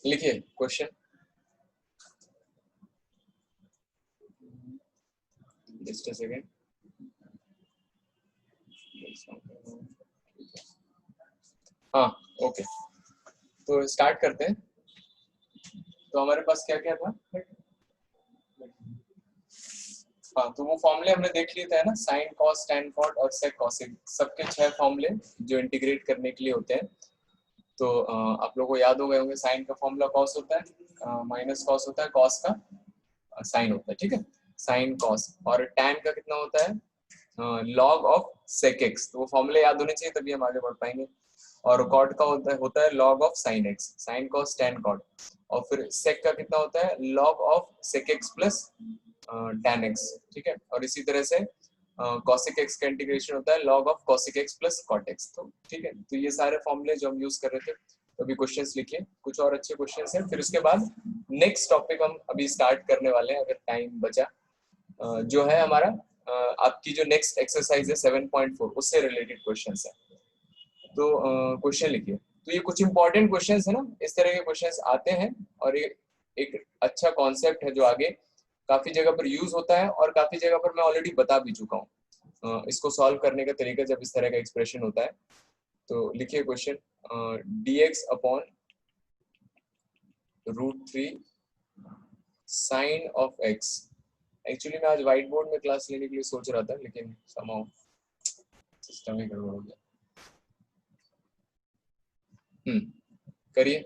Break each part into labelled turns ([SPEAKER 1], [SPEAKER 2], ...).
[SPEAKER 1] लिखिए question. Just a second. हाँ okay, तो स्टार्ट करते हैं। तो हमारे पास क्या क्या था? हाँ, तो वो फॉर्मूले हमने देख लिए थे ना, साइन कॉस टैन कॉट और सेक कॉसेक, सबके 6 फॉर्मूले जो इंटीग्रेट करने के लिए होते हैं। तो आप लोगों को याद हो गए होंगे। साइन का फॉर्मूला कॉस होता है, माइनस कॉस होता है, कॉस का साइन होता है, ठीक है, साइन कॉस। और टैन का कितना होता है? Log of sec x. तो वो फॉर्मूले याद होने चाहिए, तभी हम आगे बढ़ पाएंगे। और कॉट का होता है log of sine x, sine cos tan cot. और फिर सेक का कितना होता है? Log of sec x plus tan x, ठीक है। और इसी तरह से कॉसिक एक्स का इंटीग्रेशन होता है log of cosec x plus cot x. तो ठीक है, तो ये सारे फॉर्मूले जो हम यूज कर रहे थे। तो अभी क्वेश्चंस लिखिए, कुछ और अच्छे क्वेश्चंस हैं, फिर उसके बाद नेक्स्ट टॉपिक हम अभी स्टार्ट करने वाले हैं, अगर टाइम बचा। जो है हमारा आपकी जो नेक्स्ट एक्सरसाइज है 7.4, उससे रिलेटेड क्वेश्चंस है। तो क्वेश्चन लिखिए। तो ये कुछ इंपॉर्टेंट क्वेश्चंस है ना, इस तरह के क्वेश्चंस आते हैं। और ये एक अच्छा कॉन्सेप्ट है जो आगे काफी जगह पर यूज होता है, और काफी जगह पर मैं ऑलरेडी बता भी चुका हूँ इसको सॉल्व करने का तरीका जब इस तरह का एक्सप्रेशन होता है। तो लिखिए question, dx upon √3 sine of x. Actually मैं आज व्हाइट बोर्ड में क्लास लेने के लिए सोच रहा था, लेकिन समहाउ सिस्टम ही गड़बड़ हो गया। करिए।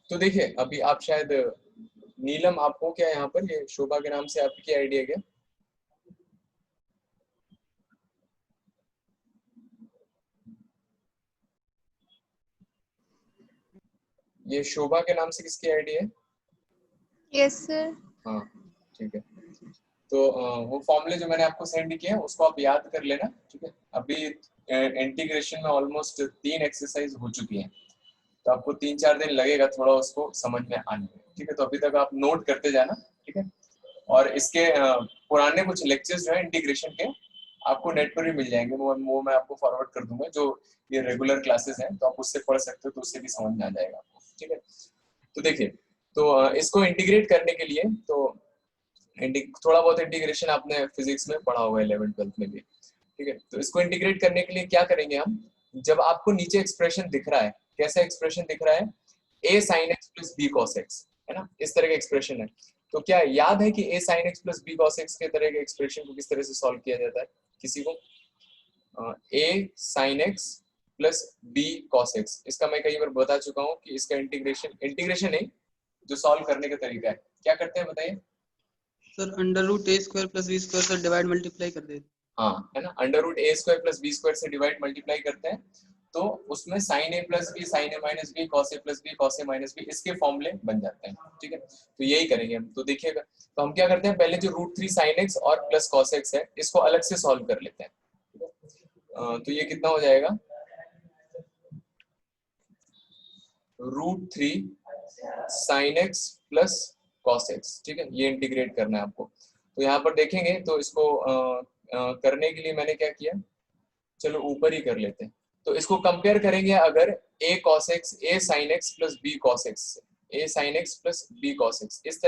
[SPEAKER 1] तो देखिए, अभी आप शायद नीलम, आपको क्या यहाँ पर ये शोभा के नाम से आपकी आइडिया क्या? ये शोभा के नाम से किसकी आइडिया है?
[SPEAKER 2] Yes sir.
[SPEAKER 1] हाँ ठीक है। तो वो फॉर्मूले जो मैंने आपको सेंड किए हैं उसको आप याद कर लेना, ठीक है। अभी इंटीग्रेशन में ऑलमोस्ट 3 एक्सरसाइज हो चुकी हैं, तो आपको 3-4 दिन लगेगा थोड़ा उसको समझ में आने में, ठीक है। तो अभी तक आप नोट करते जाना, ठीक है। और इसके पुराने कुछ लेक्चर्स जो है इंटीग्रेशन के, आपको नेट पर भी मिल जाएंगे। वो मैं आपको फॉरवर्ड कर दूंगा, जो ये रेगुलर क्लासेस हैं, तो आप उससे पढ़ सकते हो, तो उससे भी समझ में आ जाएगा आपको, ठीक है। तो देखिए, तो इसको इंटीग्रेट करने के लिए तो थोड़ा बहुत इंटीग्रेशन आपने फिजिक्स में पढ़ा होगा 11th-12th में भी, ठीक है। तो इसको इंटीग्रेट करने के लिए क्या करेंगे हम? जब आपको नीचे एक्सप्रेशन दिख रहा है, कैसा एक्सप्रेशन दिख रहा है? a sin x plus b cos x, है ना, इस तरह का एक्सप्रेशन है। तो क्या याद है कि a sin x plus b cos x के तरह के एक्सप्रेशन को किस तरह से सॉल्व किया जाता है? किसी को a sin x plus b cos x, इसका मैं कई बार बता चुका हूँ कि इसका इंटीग्रेशन नहीं, जो सॉल्व करने का तरीका है, क्या करते हैं बताइए
[SPEAKER 3] सर? √a² प्लस b² से डिवाइड मल्टीप्लाई कर देते।
[SPEAKER 1] हाँ, है ना, √a² प्लस b² से डिवाइड मल्टीप्लाई करते हैं। तो उसमें sin a plus b, sin a minus b, cos a plus b, cos a minus b, इसके फॉर्मूले बन जाते हैं, ठीक है। तो यही करेंगे हम। तो देखिएगा, तो हम क्या करते हैं, पहले जो √3 sin x और प्लस cos x है, इसको अलग से सॉल्व कर लेते हैं, ठीक है। तो ये कितना हो जाएगा? √3 sin x plus cos x, ठीक है। ये इंटीग्रेट करना है आपको। तो यहाँ पर देखेंगे, तो इसको करने के लिए मैंने क्या किया, चलो ऊपर ही कर लेते हैं। तो इसको कंपेयर करेंगे अगर a cos x, a sin x plus b cos x, a sin x plus b cos x, इस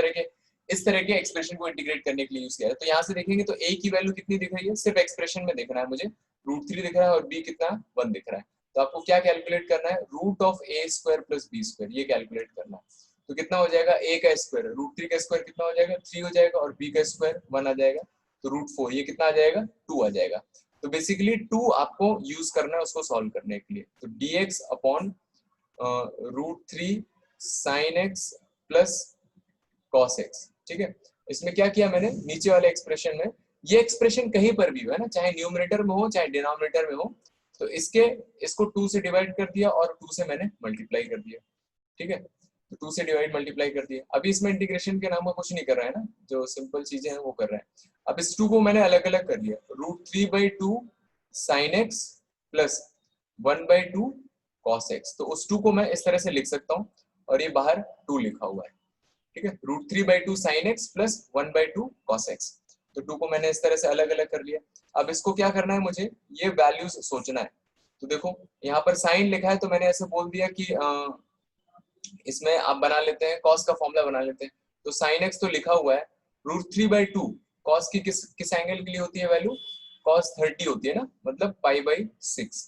[SPEAKER 1] तरह के एक्सप्रेशन को इंटीग्रेट करने के लिए यूज किया है। तो यहाँ से देखेंगे तो a की वैल्यू कितनी दिख रही है, सिर्फ एक्सप्रेशन में देखना है मुझे, √3 दिख रहा है, और b कितना, 1 दिख रहा है। तो आपको क्या कैलकुलेट करना है? √a² प्लस b², ये कैलकुलेट करना है। तो कितना हो जाएगा? a का स्क्वायर, √3 का स्क्वायर कितना हो जाएगा? 3 हो जाएगा, और b का स्क्वायर 1 आ जाएगा, तो √4, ये कितना आ जाएगा? 2 आ जाएगा। तो बेसिकली 2 आपको यूज करना है उसको सॉल्व करने के लिए। तो dx upon √3 sin x plus cos x, ठीक है। इसमें क्या किया मैंने, नीचे वाले एक्सप्रेशन में, ये एक्सप्रेशन कहीं पर भी हो, है ना, चाहे न्यूमरेटर में हो चाहे डिनोमिनेटर में हो, तो इसको 2 से डिवाइड कर दिया और 2 से मैंने मल्टीप्लाई कर दिया, ठीक है। तो 2 से डिवाइड मल्टीप्लाई कर दिया। अभी इसमें इंटीग्रेशन के नाम का कुछ नहीं कर रहा है ना, जो सिंपल चीजें हैं वो कर रहे हैं। अब इस 2 को मैंने अलग अलग कर लिया, √3/2 sin x plus 1/2 cos x। तो उस 2 को मैं इस तरह से लिख सकता हूँ, और ये बाहर 2 लिखा हुआ है, ठीक है। √3/2 sin x plus 1/2 cos x। तो 2 को मैंने इस तरह से अलग अलग कर लिया। अब इसको क्या करना है, मुझे ये वैल्यूज सोचना है। तो देखो यहाँ पर साइन लिखा है तो मैंने ऐसे बोल दिया कि इसमें आप बना लेते हैं कॉस का फॉर्मूला बना लेते हैं। तो साइन एक्स तो लिखा हुआ है √3/2 कॉस की किस एंगल के लिए होती है वैल्यू, कॉस 30 होती है ना, मतलब π/6।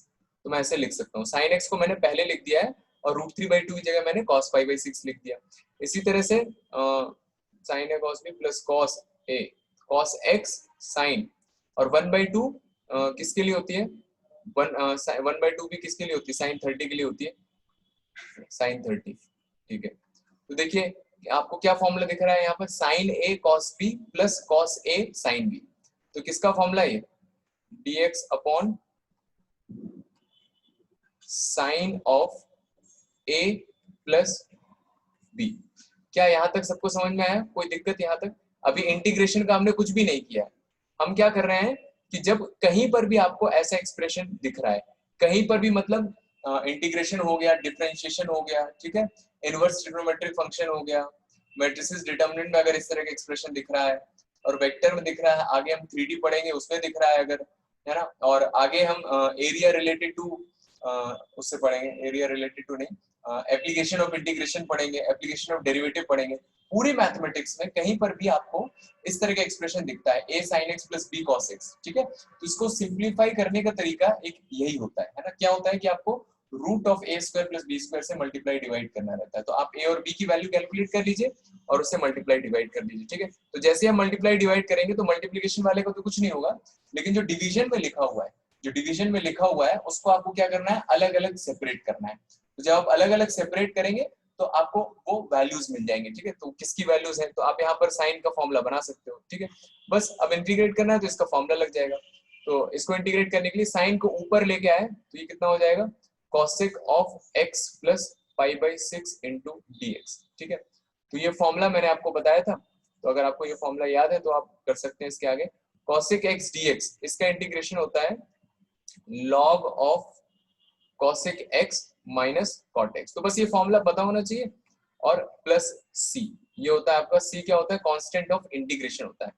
[SPEAKER 1] तो मैं ऐसे लिख सकता हूँ, साइन एक्स को मैंने पहले लिख दिया है और √3/2 की जगह मैंने cos π/6 लिख दिया। इसी तरह से sine a cos b plus cos a cos x sine, और 1/2 किसके लिए होती है, 1/2 भी किसके लिए होती है, साइन 30 के लिए होती है, साइन 30। ठीक है, तो देखिए आपको क्या फॉर्मूला दिख रहा है यहाँ पर, sine a cos b plus cos a sine b। तो किसका फॉर्मूला है, dx upon sine of a plus b। क्या यहाँ तक सबको समझ में आया, कोई दिक्कत यहाँ तक? अभी इंटीग्रेशन का हमने कुछ भी नहीं किया है। हम क्या कर रहे हैं कि जब कहीं पर भी आपको ऐसा एक्सप्रेशन दिख रहा है, कहीं पर भी मतलब इंटीग्रेशन हो गया, डिफरेंशिएशन हो गया, ठीक है, इनवर्स ट्रिग्नोमेट्रिक फंक्शन हो गया, मैट्रिसेस डिटरमिनेंट में अगर इस तरह का एक्सप्रेशन दिख रहा है और वेक्टर में दिख रहा है, आगे हम 3D पढ़ेंगे उसमें दिख रहा है अगर, है ना, और आगे हम एरिया रिलेटेड टू उससे पढ़ेंगे, एरिया रिलेटेड टू नहीं, एप्लीकेशन ऑफ इंटीग्रेशन पढ़ेंगे, एप्लीकेशन ऑफ डेरिवेटिव पढ़ेंगे। पूरी मैथमेटिक्स में कहीं पर भी आपको इस तरह का एक्सप्रेशन दिखता है a sin x plus b cos x, ठीक है, तो इसको सिंप्लीफाई करने का तरीका एक यही होता है ना, क्या होता है कि आपको root of a square plus b square से मल्टीप्लाई डिवाइड करना रहता है। तो आप a और b की वैल्यू कैलकुलेट कर लीजिए और उससे मल्टीप्लाई डिवाइड कर लीजिए, ठीक है। तो जैसे हम मल्टीप्लाई डिवाइड करेंगे तो मल्टीप्लिकेशन वाले को तो कुछ नहीं होगा, लेकिन जो डिवीजन में लिखा हुआ है, जो डिवीजन में लिखा हुआ है उसको आपको क्या करना है, अलग अलग सेपरेट करना है। तो जब आप अलग अलग सेपरेट करेंगे तो आपको वो वैल्यूज मिल जाएंगे, ठीक है। तो किसकी वैल्यूज है, तो आप यहाँ पर साइन का फॉर्मूला बना सकते हो, ठीक है। बस अब इंटीग्रेट करना है तो इसका फॉर्मूला लग जाएगा। तो इसको इंटीग्रेट करने के लिए साइन को ऊपर लेके आए तो ये कितना हो जाएगा, cosec of x plus π/6 into dx, ठीक है। तो ये फॉर्मूला मैंने आपको बताया था, तो अगर आपको ये फॉर्मूला याद है तो आप कर सकते हैं इसके आगे। cosec x dx इसका इंटीग्रेशन होता है log of cosec x minus cot x। तो बस ये फॉर्मूला पता होना चाहिए, और प्लस c, ये होता है आपका, c क्या होता है, कांस्टेंट ऑफ इंटीग्रेशन होता है,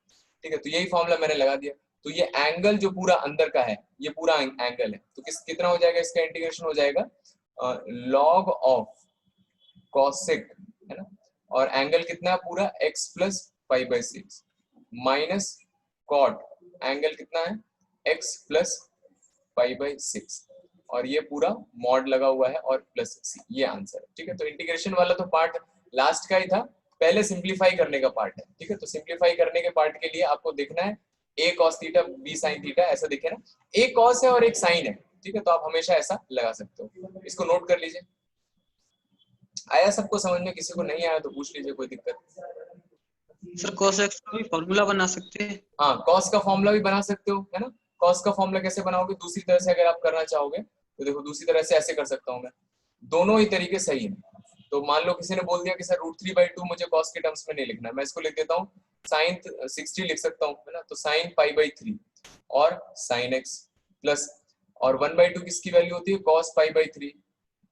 [SPEAKER 1] ठीक है। तो यही फॉर्मूला मैंने लगा दिया। तो ये एंगल जो पूरा अंदर का है, ये पूरा एंगल है, तो कितना हो जाएगा, इसका इंटीग्रेशन हो जाएगा log ऑफ cosec, है ना, और एंगल कितना है पूरा x plus π/6 minus cot, angle कितना है x प्लस π/6, और ये पूरा मॉड लगा हुआ है और प्लस सी, ये आंसर है, ठीक है। तो इंटीग्रेशन वाला तो पार्ट लास्ट का ही था, पहले सिंप्लीफाई करने का पार्ट है, ठीक है। तो सिंप्लीफाई करने के पार्ट के लिए आपको देखना है a cos theta b sin theta, ऐसा दिखे ना, a cos है और एक साइन है, ठीक है। तो आप हमेशा ऐसा लगा सकते हो, इसको नोट कर लीजिए। आया सबको समझ में, किसी को नहीं आया तो पूछ लीजिए, कोई दिक्कत?
[SPEAKER 3] सर cos x का भी फॉर्मूला बना सकते हैं?
[SPEAKER 1] हाँ, कॉस का फॉर्मूला भी बना सकते हो, है ना। कॉस का फॉर्मूला कैसे बनाओगे, दूसरी तरह से अगर आप करना चाहोगे तो देखो, दूसरी तरह से ऐसे कर सकता हूँ मैं, दोनों ही तरीके सही है। तो मान लो किसी ने बोल दिया कि सर √3/2 मुझे कॉस के टर्म्स में नहीं लिखना, मैं इसको लिख देता हूँ साइन 60 लिख सकता हूँ, है ना। तो साइन π/3 और साइन x प्लस, और 1/2 किसकी वैल्यू होती है, cos π/3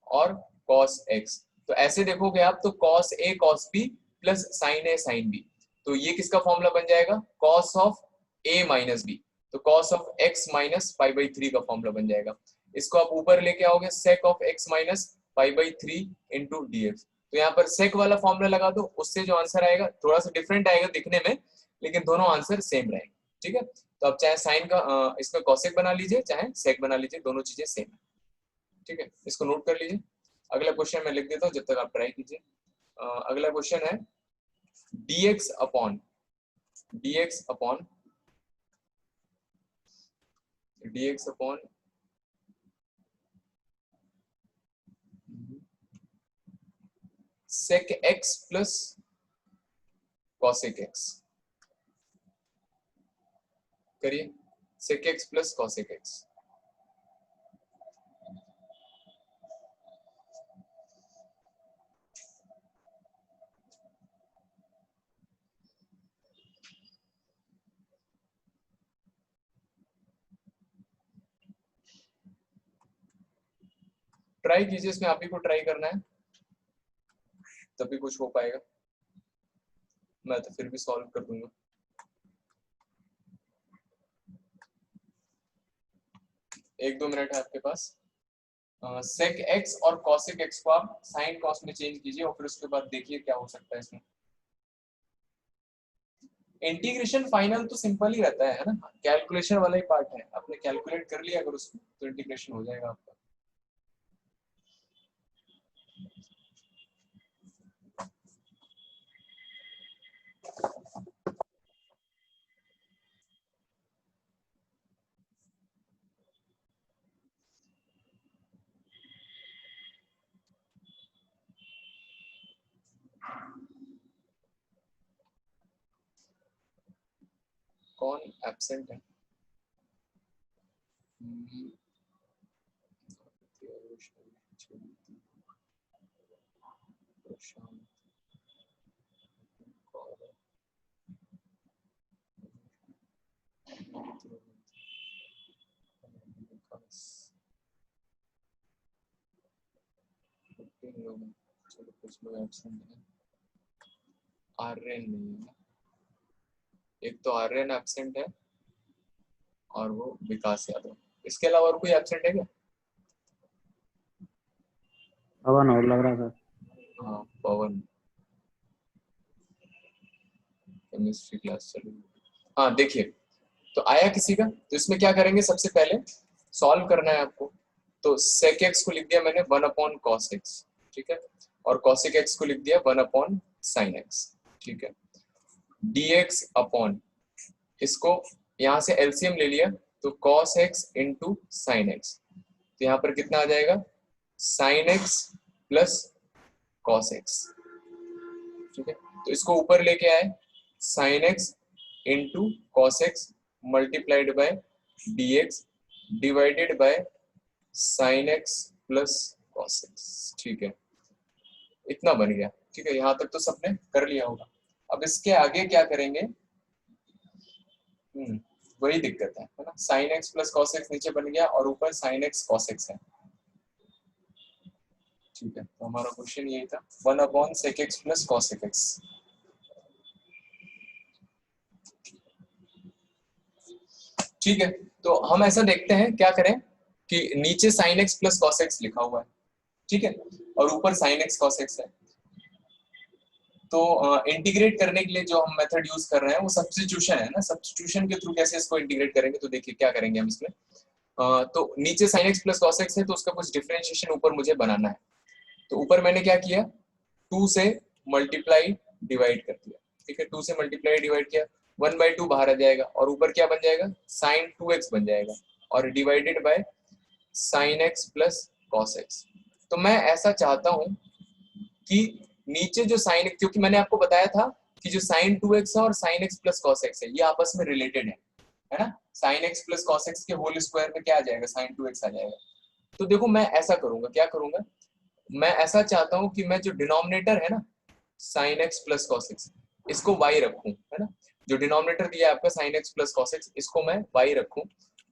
[SPEAKER 1] और cos x। तो ऐसे देखोगे आप तो cos a cos b plus sine a sine b, तो ये किसका फॉर्मूला बन जाएगा, cos of a minus b, तो cos ऑफ x माइनस π/3 का फॉर्मूला बन जाएगा। इसको आप ऊपर लेके आओगे sec of x minus π/3 into dx। तो यहाँ पर sec वाला फॉर्मूला लगा दो, उससे जो आंसर आएगा थोड़ा सा डिफरेंट आएगा दिखने में, लेकिन दोनों आंसर सेम रहेंगे, ठीक है। तो आप चाहे साइन का इसमें cosec बना लीजिए, चाहे sec बना लीजिए, दोनों चीजें सेम है, ठीक है। इसको नोट कर लीजिए। अगला क्वेश्चन मैं लिख देता हूँ जब तक आप ट्राई कीजिए। अगला क्वेश्चन है dx upon sec x plus cosec x। करिए, sec x plus cosec x। Try कीजिए, इसमें आप ही को ट्राई करना है, तभी कुछ हो पाएगा, मैं तो फिर भी सॉल्व कर दूंगा। एक दो मिनट है आपके पास। सेक एक्स और कॉसिक एक्स को आप साइन कॉस में चेंज कीजिए और फिर उसके बाद देखिए क्या हो सकता है इसमें। इंटीग्रेशन फाइनल तो सिंपल ही रहता है ना, कैलकुलेशन वाला ही पार्ट है, आपने कैलकुलेट कर लिया अगर उसमें तो इंटीग्रेशन हो जाएगा आपका। कौन एब्सेंट है? चलो कुछ लोग एब्सेंट हैं। आर्यन नहीं है, एक तो आर्यन एब्सेंट है और वो विकास यादव। इसके अलावा और कोई एब्सेंट है क्या?
[SPEAKER 4] पवन और लग रहा था।
[SPEAKER 1] हाँ पवन, केमिस्ट्री क्लास चलो। हाँ देखिए, तो आया किसी का, तो इसमें क्या करेंगे, सबसे पहले सॉल्व करना है आपको। तो sec x को लिख दिया मैंने 1/cos x, ठीक है, और cosic x को लिख दिया 1/sin x, ठीक है। dx अपॉन, इसको यहाँ से एलसीएम ले लिया तो cos x into sin x, तो यहाँ पर कितना आ जाएगा, sin x plus cos x, ठीक है। तो इसको ऊपर लेके आए, sin x into cos x multiplied by dx divided by sin x plus cos x, ठीक है। इतना बन गया, ठीक है, यहाँ तक तो सबने कर लिया होगा। अब इसके आगे क्या करेंगे, वही दिक्कत है ना, sin x plus cos x नीचे बन गया और ऊपर sin x cos x है, ठीक है। तो हमारा क्वेश्चन यही था 1/sec x plus cosec x। ठीक है, तो हम ऐसा देखते हैं क्या करें कि नीचे sin x plus cos x लिखा हुआ है, ठीक है, और ऊपर sin x cos x है। तो इंटीग्रेट करने के लिए जो हम मेथड यूज कर रहे हैं वो सब्स्टिट्यूशन है ना, सब्स्टिट्यूशन के थ्रू कैसे इसको इंटीग्रेट करेंगे, तो देखिए क्या करेंगे हम इसमें। तो नीचे sin x plus cos x है तो उसका कुछ डिफरेंशिएशन ऊपर मुझे बनाना है। तो ऊपर मैंने क्या किया, 2 से मल्टीप्लाई डिवाइड कर दिया, ठीक है, 2 से मल्टीप्लाई डिवाइड किया, 1/2 बाहर आ जाएगा और ऊपर क्या बन जाएगा, sin 2x बन जाएगा और divided by sin x plus cos x। तो मैं ऐसा चाहता हूं कि नीचे जो sin, क्योंकि मैंने आपको बताया था कि जो sin 2x है और sin x plus cos x है ये आपस में रिलेटेड है ना, sin x plus cos x के होल स्क्वायर में क्या आ जाएगा, sin 2x आ जाएगा। तो देखो मैं ऐसा करूंगा, क्या करूंगा, मैं ऐसा चाहता हूं कि मैं जो डिनोमिनेटर है ना sin x plus cos x इसको y रखूं, है ना, जो डिनोमिनेटर दिया है आपका sin x plus cos x इसको मैं y रखूं।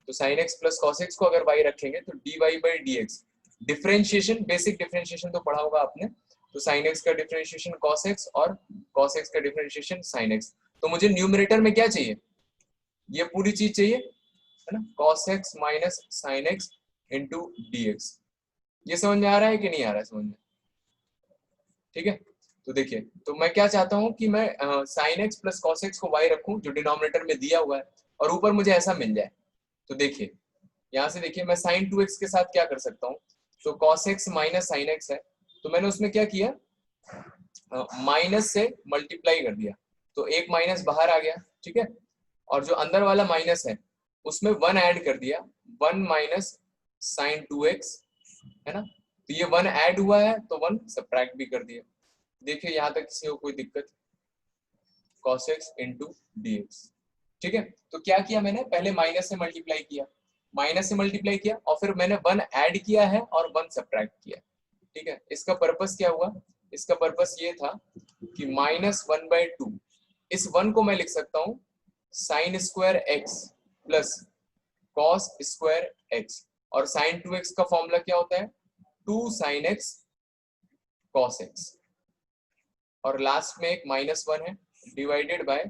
[SPEAKER 1] तो sin x plus cos x को अगर y रखेंगे तो dy by dx, differentiation, basic differentiation तो पढ़ा होगा आपने, तो sin x का डिफरेंशिएशन cos x और cos x का डिफरेंशिएशन sin x। तो मुझे न्यूमरेटर में क्या चाहिए, ये पूरी चीज चाहिए, है ना, cos x minus sin x into dx। ये समझ में आ रहा है कि नहीं आ रहा है समझ में, ठीक है। तो देखिए, तो मैं क्या चाहता हूं कि मैं sin x plus cos x को y रखूं जो डिनोमिनेटर में दिया हुआ है और ऊपर मुझे ऐसा मिल जाए। तो देखिए यहाँ से देखिए मैं sin 2x के साथ क्या कर सकता हूँ, तो cos x minus sin x है, तो मैंने उसमें क्या किया, माइनस से मल्टीप्लाई कर दिया, तो एक माइनस बाहर आ गया, ठीक है, और जो अंदर वाला माइनस है उसमें 1 ऐड कर दिया, 1 माइनस sin 2x, है ना, तो ये 1 ऐड हुआ है तो 1 सब्ट्रैक्ट भी कर दिया। देखिए यहाँ तक किसी को कोई दिक्कत, cos x इंटू dx, ठीक है। तो क्या किया मैंने, पहले माइनस से मल्टीप्लाई किया, माइनस से मल्टीप्लाई किया और फिर मैंने 1 ऐड किया है और 1 सब्ट्रैक्ट किया, ठीक है। इसका पर्पस क्या हुआ, इसका पर्पस ये था कि -1/2, इस 1 को मैं लिख सकता हूँ sin square x plus cos square x, और sin 2x का फॉर्मूला क्या होता है, 2 sin x cos x, और लास्ट में एक -1 है divided by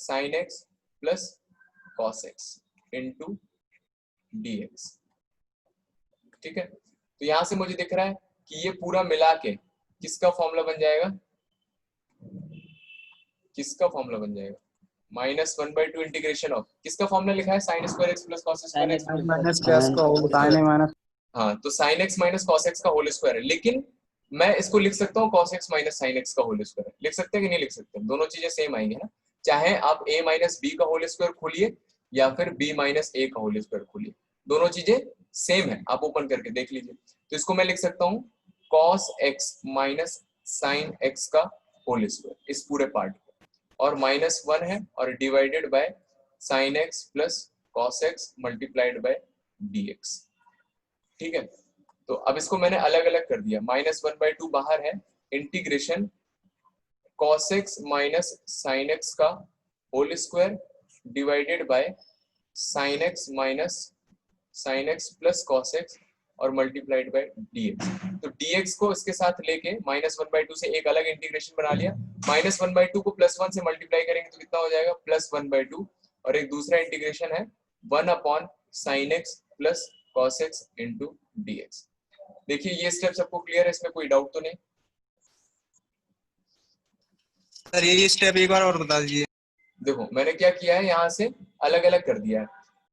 [SPEAKER 1] sin x plus cos x into dx। ठीक है। तो यहाँ से मुझे दिख रहा है कि ये पूरा मिला के किसका फॉर्मूला बन जाएगा, किसका फॉर्मूला बन जाएगा, -1/2 इंटीग्रेशन ऑफ, किसका फॉर्मूला लिखा है, sin square x plus cos square x।
[SPEAKER 3] Minus क्या इसका होल
[SPEAKER 4] साइन ए माइनस
[SPEAKER 1] हाँ, तो sin x minus cos x का होल स्क्वायर है, लेकिन मैं इसको लिख सकता हूँ cos x minus sin x का होल स्क्वायर, लिख सकते हैं कि नहीं लिख सकते, दोनों चीजें सेम आएंगी ना, चाहे आप a माइनस बी का होल स्क्वायर खोलिए या फिर b माइनस a का होल स्क्वायर खोलिए, दोनों चीजें सेम है, आप ओपन करके देख लीजिए। तो इसको मैं लिख सकता हूँ cos x minus sin x का होल स्क्वायर, इस पूरे पार्ट को, और -1 है और divided by sin x plus cos x multiplied by dx, ठीक है। तो अब इसको मैंने अलग अलग कर दिया, -1/2 बाहर है, integration cos x minus sin x का whole square divided by sin x minus sin x plus cos x और मल्टीप्लाइड बाय dx। तो dx को इसके साथ लेके -1/2 से एक अलग इंटीग्रेशन बना लिया, -1/2 को +1 से मल्टीप्लाई करेंगे तो कितना हो जाएगा, +1/2, और एक दूसरा इंटीग्रेशन है 1 sin x plus cos x into dx। देखिए ये स्टेप सबको क्लियर है, इसमें कोई डाउट तो नहीं।
[SPEAKER 3] सर ये स्टेप एक बार और बता दीजिए।
[SPEAKER 1] देखो मैंने क्या किया है, यहाँ से अलग अलग कर दिया है,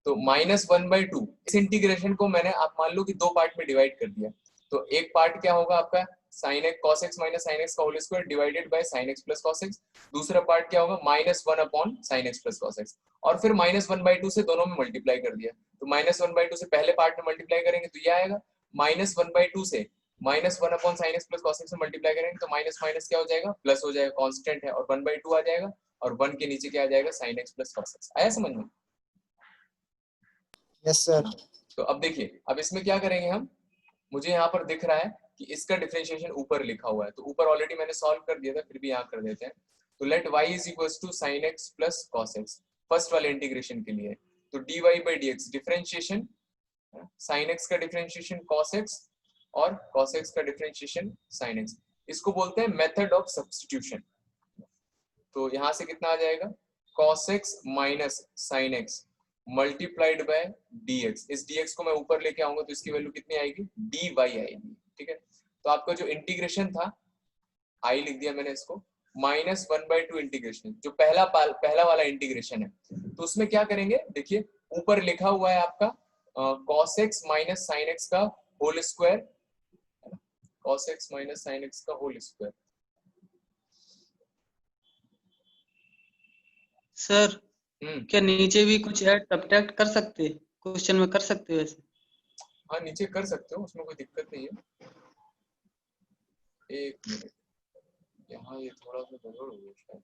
[SPEAKER 1] तो -1/2 इस इंटीग्रेशन को मैंने, आप मान लो कि दो पार्ट में डिवाइड कर दिया, तो एक पार्ट क्या होगा आपका sin x cos x minus sin x का whole square divided by sin x plus cos x, दूसरा पार्ट क्या होगा -1 sin x plus cos x, और फिर -1/2 से दोनों में मल्टीप्लाई कर दिया, तो -1/2 से पहले पार्ट में मल्टीप्लाई करेंगे तो ये आएगा, -1/2 से -1 sin x plus cos x में मल्टीप्लाई करेंगे तो माइनस माइनस क्या हो जाएगा, प्लस हो जाएगा, कांस्टेंट है, और 1/2 आ जाएगा, और 1 के नीचे क्या आ जाएगा, sin x plus cos x। आया समझ में?
[SPEAKER 3] Yes sir.
[SPEAKER 1] तो अब देखिए, अब इसमें क्या करेंगे हम, मुझे यहाँ पर दिख रहा है कि इसका डिफरेंशिएशन ऊपर लिखा हुआ है, तो ऊपर ऑलरेडी मैंने सॉल्व कर दिया था, फिर भी यहाँ कर देते हैं। तो let y is equals to sin x plus cos x, first वाले इंटीग्रेशन के लिए, तो dy by dx differentiation, sin x का डिफरेंशिएशन cos x और cos x का डिफरेंशिएशन sin x, इसको बोलते हैं मेथड ऑफ सब्स्टिट्यूशन। तो यहाँ से कितना आ जाएगा, cos x minus sin x multiplied by dx, इस dx को मैं ऊपर लेके आऊंगा तो इसकी वैल्यू कितनी आएगी, dy आएगी, ठीक है। तो आपका जो इंटीग्रेशन था, i लिख दिया मैंने इसको, -1/2 इंटीग्रेशन, जो पहला वाला इंटीग्रेशन है, तो उसमें क्या करेंगे, देखिए ऊपर लिखा हुआ है आपका cos x minus sin x का whole square, cos x minus sin x का होल स्क्वायर।
[SPEAKER 3] सर क्या नीचे भी कुछ ऐड सब्ट्रैक्ट कर सकते, क्वेश्चन में कर सकते हो ऐसे?
[SPEAKER 1] हाँ नीचे कर सकते हो, उसमें कोई दिक्कत नहीं है। एक मिनट, यहाँ ये थोड़ा सा गड़बड़ हो गया शायद।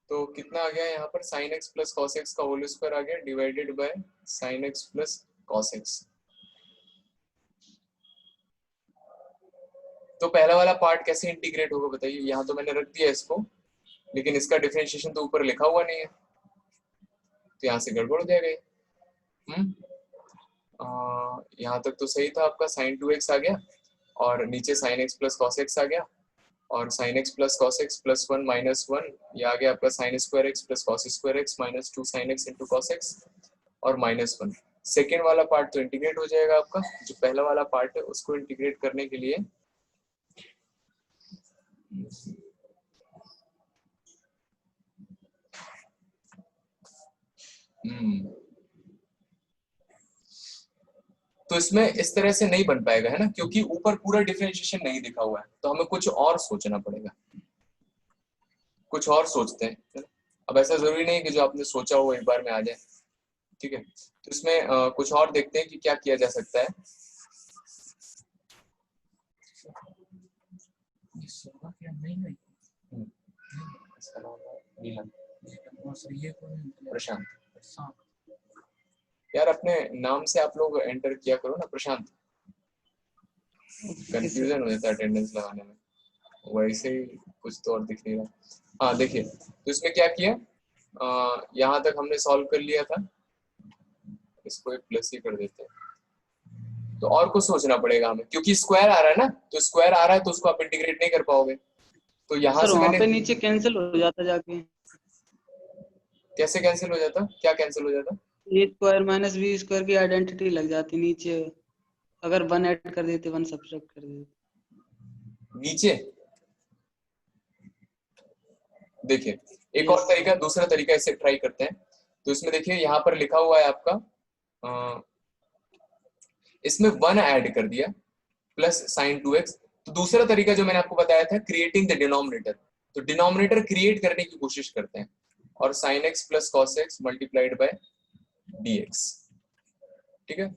[SPEAKER 1] तो कितना आ गया यहाँ पर, sin x plus cos x का होल स्क्वायर आ गया divided by sin x plus cos x। तो पहला वाला पार्ट कैसे इंटीग्रेट होगा बताइए, यहाँ तो मैंने रख दिया इसको, लेकिन इसका डिफरेंशिएशन तो ऊपर लिखा हुआ नहीं है, तो यहाँ से गड़बड़ हो जाएगा। यहाँ तक तो सही था, आपका sin 2x आ गया और नीचे sin x plus cos x आ गया, और sin x plus cos x plus 1 minus 1, ये आ गया आपका sin square x plus cos square x minus 2 sin x into cos x और -1। सेकेंड वाला पार्ट तो इंटीग्रेट हो जाएगा आपका, जो पहला वाला पार्ट है उसको इंटीग्रेट करने के लिए तो इसमें इस तरह से नहीं बन पाएगा, है ना, क्योंकि ऊपर पूरा डिफरेंशिएशन नहीं दिखा हुआ है, तो हमें कुछ और सोचना पड़ेगा, कुछ और सोचते हैं, है ना? अब ऐसा जरूरी नहीं कि जो आपने सोचा हो एक बार में आ जाए, ठीक है। तो इसमें कुछ और देखते हैं कि क्या किया जा सकता है। प्रशांत, यार अपने नाम से आप लोग एंटर किया करो ना प्रशांत, कंफ्यूजन हो जाता है अटेंडेंस लगाने में, वैसे ही कुछ तो और दिख नहीं रहा। हाँ देखिए, तो इसमें क्या किया, यहाँ तक हमने सॉल्व कर लिया था, इसको एक प्लस ही कर देते हैं, तो और कुछ सोचना पड़ेगा हमें, क्योंकि स्क्वायर आ रहा है ना, तो स्क्वायर आ रहा है तो उसको आप इंटीग्रेट नहीं कर पाओगे। तो यहाँ
[SPEAKER 3] सर
[SPEAKER 1] से
[SPEAKER 3] वहाँ
[SPEAKER 1] मैंने,
[SPEAKER 3] पे नीचे कैंसिल हो जाता जाके,
[SPEAKER 1] कैसे कैंसिल हो जाता, क्या कैंसिल हो जाता?
[SPEAKER 3] ए स्क्वायर माइनस बी स्क्वायर की आइडेंटिटी लग जाती नीचे, अगर 1 ऐड कर देते 1 सब्ट्रैक्ट कर देते।
[SPEAKER 1] नीचे देखिए एक और
[SPEAKER 3] यस
[SPEAKER 1] तरीका, दूसरा तरीका इसे ट्राई करते हैं। तो इसमें देखिए यहाँ पर लिखा हुआ है आपका, इसमें 1 ऐड कर दिया प्लस साइन 2x। तो दूसरा तरीका जो मैंने आपको बताया था, क्रिएटिंग द डिनोमिनेटर, तो डिनोमिनेटर क्रिएट करने की कोशिश करते हैं, और sign X plus cos x multiplied by dx, ठीक है।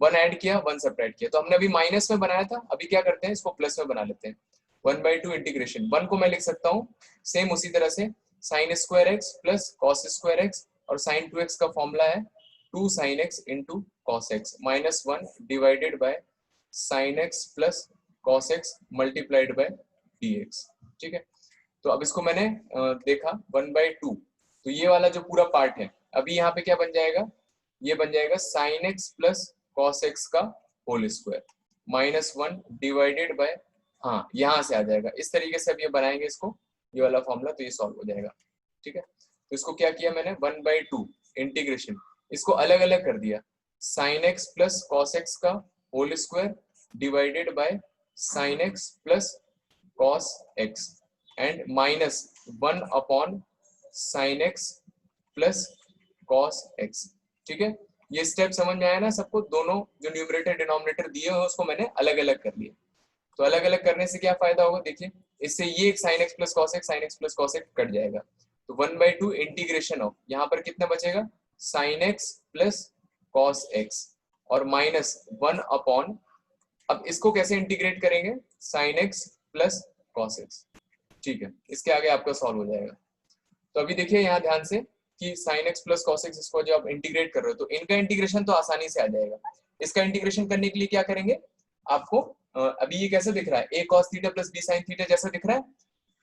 [SPEAKER 1] 1 ऐड किया 1 सब्ट्रैक्ट किया, तो हमने अभी माइनस में बनाया था, अभी क्या करते हैं इसको प्लस में बना लेते हैं। 1/2 इंटीग्रेशन, 1 को मैं लिख सकता हूँ सेम उसी तरह से sine square x plus cos square x, और साइन 2x का फॉर्मूला है 2 sine x into cos X minus 1 divided by sine X plus cos x multiplied by dx, ठीक है। तो अब इसको मैंने देखा 1/2, तो ये वाला जो पूरा पार्ट है, अभी यहाँ पे क्या बन जाएगा, ये बन जाएगा sine X plus cos X का whole square minus 1 divided by, हाँ यहाँ से आ जाएगा इस तरीके से। अब ये बनाएंगे इसको, ये वाला फॉर्मूला, तो ये सॉल्व हो जाएगा, ठीक है। तो इसको क्या किया मैंने, 1/2 इंटीग्रेशन, इसको अलग अलग कर दिया, sine X plus cos X का whole square divided by sine X plus cos X and minus 1 upon sine X plus cos X, ठीक है। ये स्टेप समझ में आया ना सबको, दोनों जो न्यूमरेटर डिनोमिनेटर दिए हो उसको मैंने अलग अलग कर लिया। तो अलग अलग करने से क्या फायदा होगा, देखिए इससे ये एक sign X plus cos x, sign X plus cos x cut जाएगा, तो 1/2 इंटीग्रेशन ऑफ, यहाँ पर कितना बचेगा, sign X plus cos x और माइनस 1 अपॉन, अब इसको कैसे इंटीग्रेट करेंगे, sign X plus cos X, ठीक है। इसके आगे आपका सॉल्व हो जाएगा। तो अभी देखिए यहाँ ध्यान से कि sign X plus cos x, इसको जब आप इंटीग्रेट कर रहे हो तो इनका इंटीग्रेशन तो आसानी से आ जाएगा। इसका इंटीग्रेशन करने के लिए क्या करेंगे, आपको अभी ये कैसे दिख रहा है, a cos theta plus b sin theta जैसा दिख रहा है,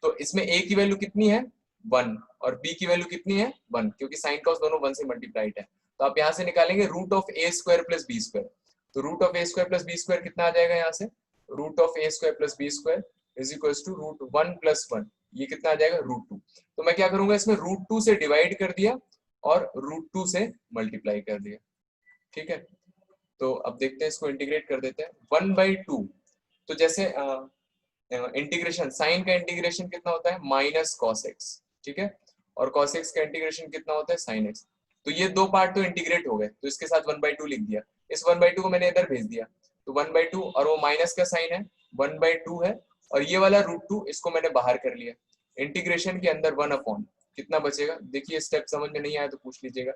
[SPEAKER 1] तो इसमें a की वैल्यू कितनी है 1 और b की वैल्यू कितनी है 1, क्योंकि साइन कॉस दोनों 1 से मल्टीप्लाइड है। तो आप यहाँ से निकालेंगे root of a square plus b square, तो root of a square plus b square कितना आ जाएगा, यहाँ से root of a square plus b square is equal to root 1 plus 1, ये कितना आ जाएगा रूट 2। तो मैं क्या करूंगा, इसमें रूट 2 से डिवाइड कर दिया और रूट 2 से मल्टीप्लाई कर दिया, ठीक है। तो अब देखते हैं, इसको इंटीग्रेट कर देते हैं 1/2। तो जैसे इंटीग्रेशन, साइन का इंटीग्रेशन कितना होता है माइनस कॉस एक्स, ठीक है, और कॉस एक्स का इंटीग्रेशन कितना होता है साइन एक्स। तो ये दो पार्ट तो इंटीग्रेट हो गए, तो इसके साथ 1/2 लिख दिया, इस 1/2 को मैंने इधर भेज दिया, तो 1/2 और वो माइनस का साइन है 1/2 है, और ये वाला रूट 2 इसको मैंने बाहर कर लिया, इंटीग्रेशन के अंदर 1 अपॉन कितना बचेगा, देखिए स्टेप समझ में नहीं आया तो पूछ लीजिएगा।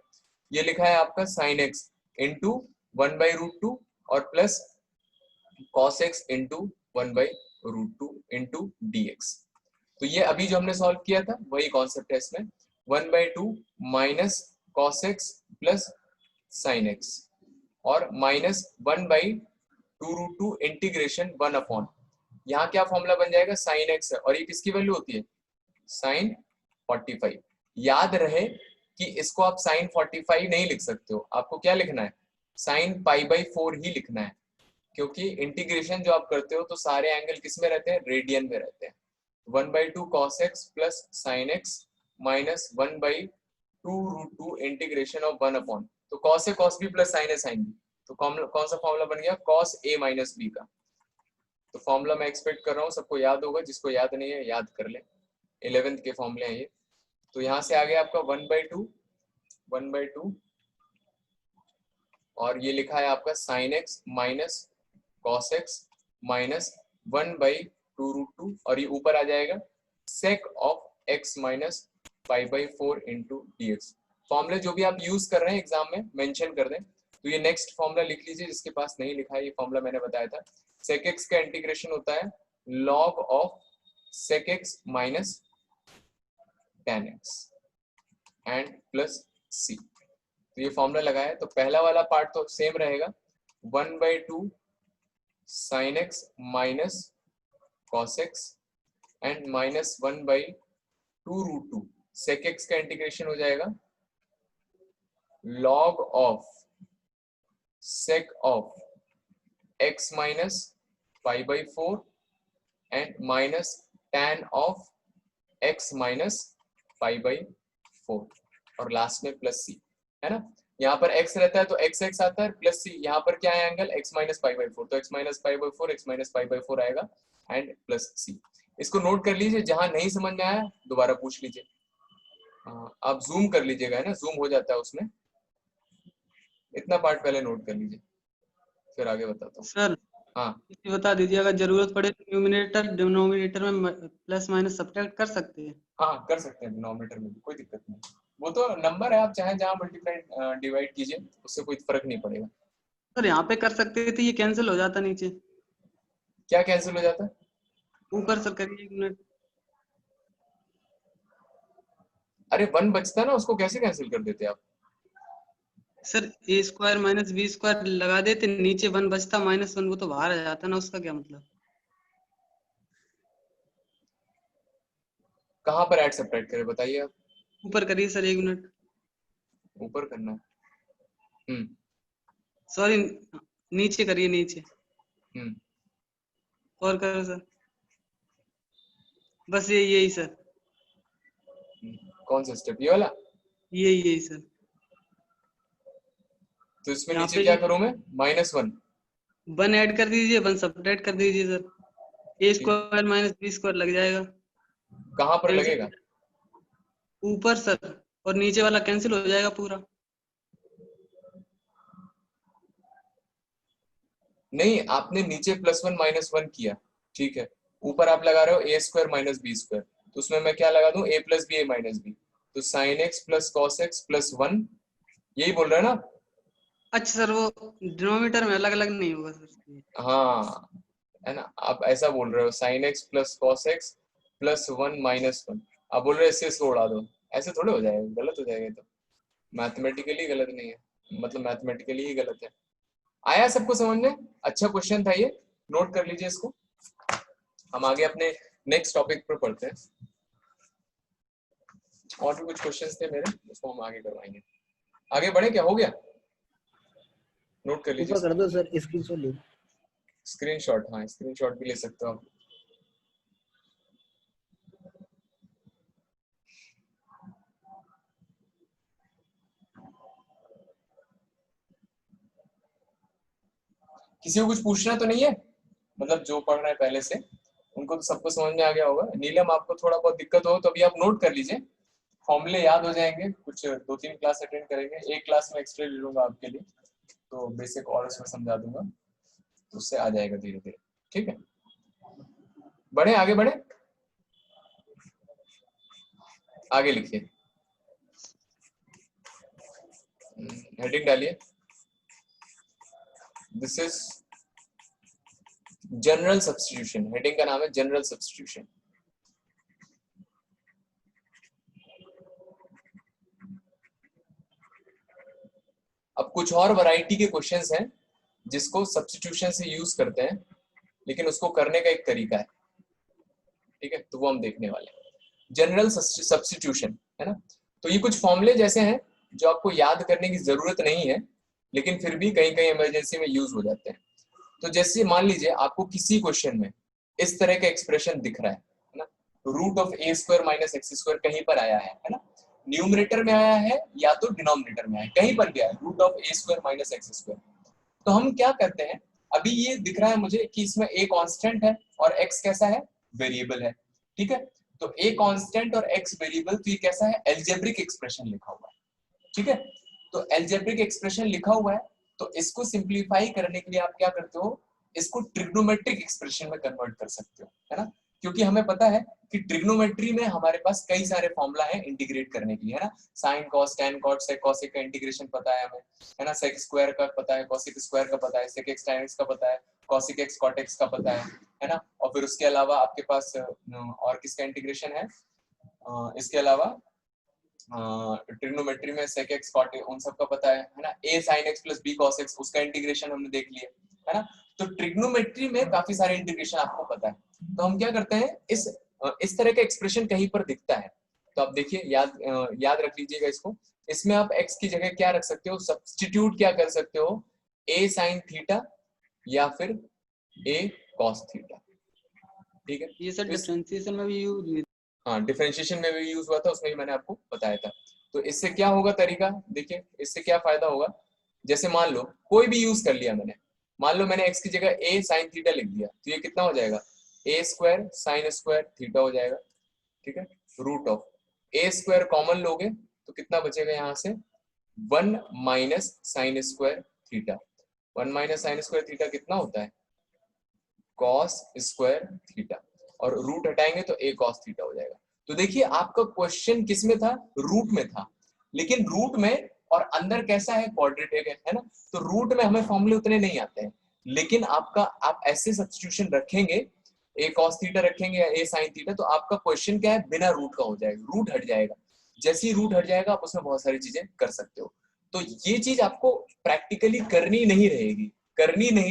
[SPEAKER 1] ये लिखा है आपका साइन एक्स इंटू 1/√2 और plus cos x into 1/√2 into dx। तो ये अभी जो हमने सॉल्व किया था वही कॉन्सेप्ट है इसमें, 1/2 minus cos x plus sine x और माइनस 1/2√2 इंटीग्रेशन 1 अपॉन, यहाँ क्या फॉर्मूला बन जाएगा, साइन एक्स है और ये किसकी वैल्यू होती है साइन 45। याद रहे कि इसको आप साइन 45 नहीं लिख सकते हो, आपको क्या लिखना है साइन π/4 ही लिखना है, क्योंकि इंटीग्रेशन जो आप करते हो तो सारे एंगल किस में रहते हैं, रेडियन में रहते हैं। 1/2 cos x plus sign X minus 1/2√2 integration of 1 upon, तो cos है cos b प्लस साइन है साइन b, तो कौन सा फॉर्मूला बन गया cos a माइनस b का। तो फॉर्मूला मैं एक्सपेक्ट कर रहा हूँ सबको याद होगा, जिसको याद नहीं है याद कर ले, 11th के फॉर्मूले हैं ये। तो यहाँ से आ गया आपका 1/2 और ये लिखा है आपका sine X minus cos X minus 1/2√2 और ये ऊपर आ जाएगा sec of x minus π/4 into dx। फॉर्मूले जो भी आप यूज कर रहे हैं एग्जाम में मेंशन कर दें। तो ये नेक्स्ट फॉर्मूला लिख लीजिए, जिसके पास नहीं लिखा है, ये फॉर्मूला मैंने बताया था, sec x का इंटीग्रेशन होता है log of sec x minus tan x and plus c। तो ये फॉर्मूला लगाया, तो पहला वाला पार्ट तो सेम रहेगा 1/2 sin x minus cos x and minus 1/2√2 sec x का इंटीग्रेशन हो जाएगा log of sec of x minus pi by 4 and minus tan of x minus pi by 4 और लास्ट में प्लस c, है ना। यहाँ पर x रहता है तो x आता है प्लस c, यहाँ पर क्या है angle x minus pi by 4, तो x minus pi by 4 x minus pi by 4 आएगा एंड प्लस c। इसको नोट कर लीजिए, जहां नहीं समझ में आया दोबारा पूछ लीजिए। आप जूम कर लीजिएगा, है ना, जूम हो जाता है उसमें। इतना पार्ट पहले नोट कर लीजिए, फिर आगे बताता हूँ।
[SPEAKER 3] सर
[SPEAKER 1] हाँ
[SPEAKER 3] ये बता दीजिए, अगर जरूरत पड़े तो न्यूमिनेटर डिनोमिनेटर में प्लस माइनस सब्ट्रैक्ट कर सकते हैं?
[SPEAKER 1] हाँ कर सकते हैं, डिनोमिनेटर में भी कोई दिक्कत नहीं, वो तो नंबर है, आप चाहे जहाँ मल्टीप्लाई डिवाइड कीजिए, उससे कोई फर्क नहीं पड़ेगा।
[SPEAKER 3] सर यहाँ पे कर सकते थे, ये कैंसिल हो जाता नीचे।
[SPEAKER 1] क्या कैंसिल हो जाता है?
[SPEAKER 3] ऊपर सर करिए 1 मिनट।
[SPEAKER 1] अरे 1 बचता ना, उसको कैसे कैंसिल कर देते आप?
[SPEAKER 3] सर ए स्क्वायर माइनस बी स्क्वायर लगा देते, नीचे 1 बचता -1, वो तो बाहर आ जाता ना, उसका क्या मतलब?
[SPEAKER 1] कहाँ पर ऐड सब्ट्रैक्ट करें बताइए आप।
[SPEAKER 3] ऊपर करिए सर 1 मिनट।
[SPEAKER 1] ऊपर करना है।
[SPEAKER 3] सॉरी, नीचे करिए, नीचे। और करो सर, बस यही सर,
[SPEAKER 1] कौन सा स्टेप, ये वाला?
[SPEAKER 3] यही सर।
[SPEAKER 1] तो इसमें
[SPEAKER 3] यहाँ
[SPEAKER 1] नीचे
[SPEAKER 3] पे
[SPEAKER 1] क्या करूं मैं? -1
[SPEAKER 3] 1 ऐड कर दीजिए, 1 सब्ट्रैक्ट कर दीजिए सर। ए स्क्वायर माइनस बी स्क्वायर लग जाएगा।
[SPEAKER 1] कहाँ पर लगेगा?
[SPEAKER 3] ऊपर सर, और नीचे वाला कैंसिल हो जाएगा पूरा।
[SPEAKER 1] नहीं, आपने नीचे +1 -1 किया, ठीक है, ऊपर आप लगा रहे हो a square minus b square, तो उसमें मैं क्या लगा दूं? a plus b a minus b, तो sin x plus cos x plus 1, यही बोल रहे हैं ना?
[SPEAKER 3] अच्छा सर, वो डिनोमिनेटर में अलग अलग नहीं होगा सर?
[SPEAKER 1] हाँ, है ना, आप ऐसा बोल रहे हो sin x plus cos x plus 1 -1, आप बोल रहे हो इससे इसको उड़ा दो, ऐसे थोड़े हो जाएगा, गलत हो जाएगा। तो मैथमेटिकली गलत नहीं है, मतलब मैथमेटिकली ही गलत है। आया सबको समझ में? अच्छा क्वेश्चन था ये, नोट कर लीजिए इसको। हम आगे अपने नेक्स्ट टॉपिक पर पढ़ते हैं। और भी कुछ क्वेश्चंस थे मेरे, उसको हम आगे करवाएंगे। आगे बढ़े क्या? हो गया? नोट कर लीजिए।
[SPEAKER 4] ऊपर कर दो सर, स्क्रीनशॉट ले।
[SPEAKER 1] स्क्रीनशॉट, हाँ स्क्रीनशॉट भी ले सकते हो आप। किसी को कुछ पूछना तो नहीं है? मतलब जो पढ़ रहे हैं पहले से उनको तो सबको समझ में आ गया होगा। नीलम, आपको थोड़ा बहुत दिक्कत हो तो अभी आप नोट कर लीजिए, फॉर्मूले याद हो जाएंगे। कुछ 2-3 क्लास अटेंड करेंगे, एक क्लास में एक्स्ट्रा ले लूंगा आपके लिए, तो बेसिक और उसमें समझा दूंगा, तो उससे आ जाएगा धीरे धीरे, ठीक है। बढ़े, आगे बढ़े, आगे लिखिए, हेडिंग डालिए। This is general substitution, heading का नाम है जनरल सब्स्टिट्यूशन। अब कुछ और वैरायटी के क्वेश्चंस हैं जिसको सब्स्टिट्यूशन से यूज करते हैं, लेकिन उसको करने का एक तरीका है, ठीक है, तो वो हम देखने वाले हैं। जनरल सब्स्टिट्यूशन, है ना, तो ये कुछ फॉर्मूले जैसे हैं जो आपको याद करने की जरूरत नहीं है, लेकिन फिर भी कहीं कहीं इमरजेंसी में यूज हो जाते हैं। तो जैसे मान लीजिए आपको किसी क्वेश्चन में इस तरह का एक्सप्रेशन दिख रहा है ना, root of a square minus x square कहीं पर आया है ना, न्यूमरेटर में आया है या तो डिनोमिनेटर में आया है, कहीं पर भी आया है root of a square minus x square. तो हम क्या करते हैं, अभी ये दिख रहा है मुझे कि इसमें ए कांस्टेंट है और एक्स कैसा है? वेरिएबल है, ठीक है। तो ए कांस्टेंट और एक्स वेरिएबल, तो ये कैसा है? एल्जेब्रिक एक्सप्रेशन लिखा हुआ है, ठीक है। तो एल्जेब्रिक एक्सप्रेशन लिखा हुआ है, तो इसको सिंप्लीफाई करने के लिए आप क्या करते हो? इसको ट्रिग्नोमेट्रिक एक्सप्रेशन में कन्वर्ट कर सकते हो, है ना, क्योंकि हमें पता है कि ट्रिग्नोमेट्री में हमारे पास कई सारे फॉर्मूला है इंटीग्रेट करने के लिए, है ना। Sine cos tan cot sec cosec का इंटीग्रेशन पता है हमें, है ना, सेक स्क्वायर का पता है, कॉसेक स्क्वायर का पता है, सेक एक्स tan x का पता है, कॉसेक एक्स कॉट एक्स का पता है ना। और फिर उसके अलावा आपके पास और किसका इंटीग्रेशन है? इसके अलावा ट्रिग्नोमेट्री में sec x cot x उन सब का पता है ना। a sin x plus b cos x उसका इंटीग्रेशन हमने देख लिया, है ना। तो ट्रिग्नोमेट्री में काफी सारे इंटीग्रेशन आपको पता है। तो हम क्या करते हैं, इस तरह का एक्सप्रेशन कहीं पर दिखता है तो आप देखिए, याद रख लीजिएगा इसको। इसमें आप x की जगह क्या रख सकते हो? सब्स्टिट्यूट क्या कर सकते हो? a sin थीटा या फिर a cos थीटा। ठीक है,
[SPEAKER 3] ये सर
[SPEAKER 1] तो इस
[SPEAKER 3] डिफरेंशिएशन में भी यूज हुई।
[SPEAKER 1] हाँ डिफरेंशिएशन में भी यूज हुआ था, उसमें भी मैंने आपको बताया था। तो इससे क्या होगा तरीका, देखिए इससे क्या फायदा होगा। जैसे मान लो कोई भी यूज कर लिया मैंने, मान लो मैंने x की जगह a sin थीटा लिख दिया, तो ये कितना हो जाएगा, a square sin square theta हो जाएगा। ठीक है, root of a square common लोगे तो कितना बचेगा यहाँ से, 1 minus sine square theta. 1 minus sine square theta कितना होता है, cos स्क्वायर थीटा, और रूट हटाएंगे तो a cos थीटा हो जाएगा। तो देखिए आपका क्वेश्चन किस में था, रूट में था, लेकिन रूट में और अंदर कैसा है, क्वाड्रेटिक है ना, तो रूट में हमें फॉर्मूले उतने नहीं आते हैं, लेकिन आपका आप ऐसे सब्स्टिट्यूशन रखेंगे, a cos थीटा रखेंगे या a sin थीटा, तो आपका क्वेश्चन क्या है, बिना रूट का हो जाएगा, रूट हट जाएगा। जैसे ही रूट हट जाएगा आप उसमें बहुत सारी चीजें कर सकते हो। तो ये चीज आपको प्रैक्टिकली करनी नहीं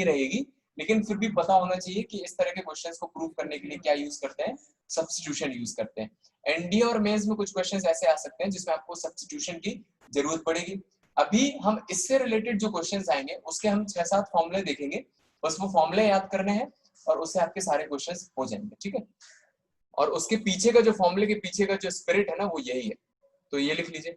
[SPEAKER 1] रहेगी, लेकिन फिर भी पता होना चाहिए कि इस तरह के क्वेश्चंस को प्रूव करने के लिए क्या यूज करते हैं, सब्स्टिट्यूशन यूज करते हैं। एनडीए और मेंस में कुछ क्वेश्चंस ऐसे आ सकते हैं जिसमें आपको सब्स्टिट्यूशन की जरूरत पड़ेगी। अभी हम इससे रिलेटेड जो क्वेश्चंस आएंगे उसके हम 6-7 फॉर्मूले देखेंगे, बस वो फॉर्मूले याद करने हैं और उससे आपके सारे क्वेश्चंस हो जाएंगे। ठीक है, और उसके पीछे का जो फॉर्मूले के पीछे का जो स्पिरिट है ना वो यही है, तो ये लिख लीजिए।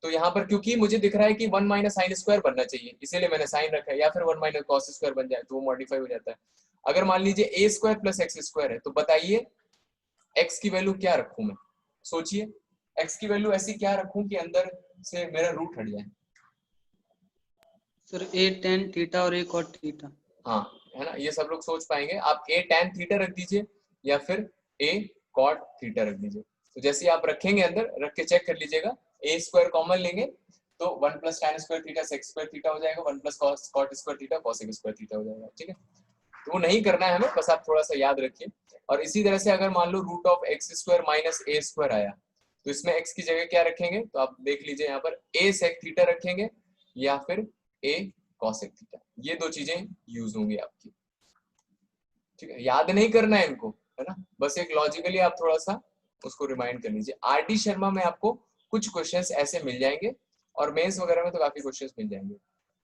[SPEAKER 1] तो यहाँ पर क्योंकि मुझे दिख रहा है कि 1 माइनस साइन स्क्वायर बनना चाहिए, इसीलिए मैंने साइन रखा है, या फिर 1 माइनस कॉस स्क्वायर बन जाए तो वो मॉडिफाई हो जाता है। अगर मान लीजिए ए स्क्वायर प्लस एक्स स्क्वायर है, तो बताइए एक्स की वैल्यू क्या रखूं मैं, सोचिए एक्स की वैल्यू ऐसी क्या रखूं कि अंदर से मेरा रूट हट जाए।
[SPEAKER 3] सर a tan थीटा और a cot थीटा।
[SPEAKER 1] हाँ है ना, ये सब लोग सोच पाएंगे। आप a tan थीटा रख दीजिए या फिर a cot थीटा रख दीजिए। तो जैसे आप रखेंगे अंदर रख के चेक कर लीजिएगा, a स्क्वायर कॉमन लेंगे तो 1 plus tan square theta sec square theta हो जाएगा, 1 plus cot square theta cosec square theta हो जाएगा। ठीक है, तो वो नहीं करना है हमें, बस आप थोड़ा सा याद रखिए। और इसी तरह से अगर मान लो root of X square minus A square आया, तो इसमें एक्स की जगह क्या रखेंगे, तो आप देख लीजिए यहाँ पर a sec थीटा रखेंगे या फिर a cosec थीटा, ये दो चीजें यूज होंगी आपकी। ठीक है, याद नहीं करना है इनको, है ना, बस एक लॉजिकली आप थोड़ा सा उसको रिमाइंड कर लीजिए। आरटी शर्मा में आपको कुछ क्वेश्चंस ऐसे मिल जाएंगे और मेंस वगैरह में तो काफी क्वेश्चंस मिल जाएंगे।